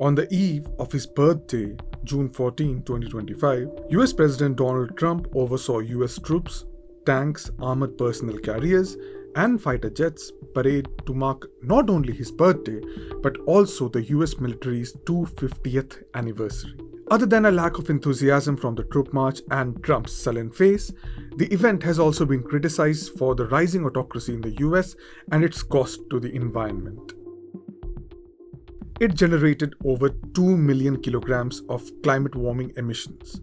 On the eve of his birthday, June 14, 2025, US President Donald Trump oversaw US troops, tanks, armored personnel carriers, and fighter jets parade to mark not only his birthday but also the US military's 250th anniversary. Other than a lack of enthusiasm from the troop march and Trump's sullen face, the event has also been criticized for the rising autocracy in the US and its cost to the environment. It generated over 2 million kilograms of climate warming emissions,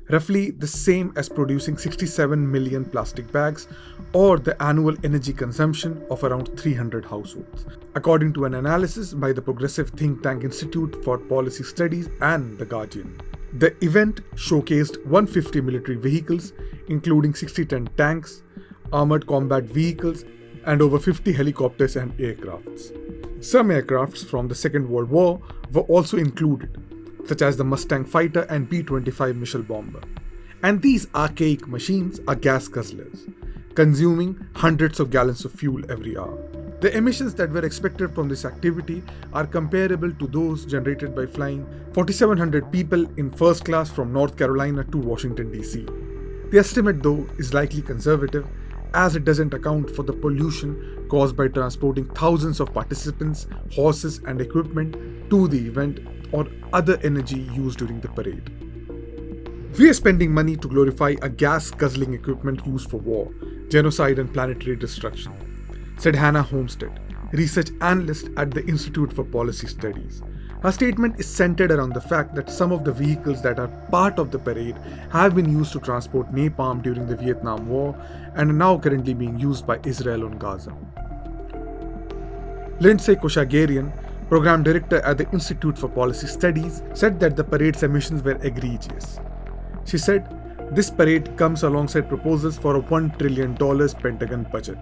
roughly the same as producing 67 million plastic bags or the annual energy consumption of around 300 households, according to an analysis by the progressive think tank Institute for Policy Studies and The Guardian. The event showcased 150 military vehicles, including 60-ton tanks, armored combat vehicles, and over 50 helicopters and aircrafts. Some aircrafts from the Second World War were also included, such as the Mustang fighter and B-25 missile bomber. And these archaic machines are gas guzzlers, consuming hundreds of gallons of fuel every hour. The emissions that were expected from this activity are comparable to those generated by flying 4,700 people in first class from North Carolina to Washington, D.C. The estimate, though, is likely conservative, as it doesn't account for the pollution caused by transporting thousands of participants, horses, and equipment to the event or other energy used during the parade. We are spending money to glorify a gas-guzzling equipment used for war, genocide, and planetary destruction, said Hannah Homestead, research analyst at the Institute for Policy Studies. Her statement is centered around the fact that some of the vehicles that are part of the parade have been used to transport napalm during the Vietnam War and are now currently being used by Israel on Gaza. Lindsay Koshagarian, program director at the Institute for Policy Studies, said that the parade's emissions were egregious. She said, "This parade comes alongside proposals for a $1 trillion Pentagon budget,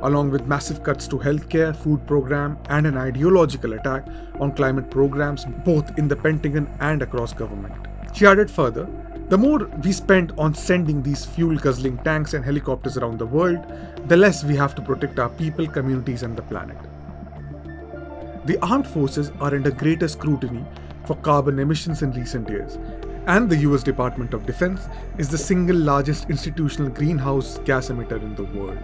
along with massive cuts to healthcare, food program, and an ideological attack on climate programs both in the Pentagon and across government." She added further, "The more we spend on sending these fuel-guzzling tanks and helicopters around the world, the less we have to protect our people, communities, and the planet." The armed forces are under greater scrutiny for carbon emissions in recent years, and the US Department of Defense is the single largest institutional greenhouse gas emitter in the world.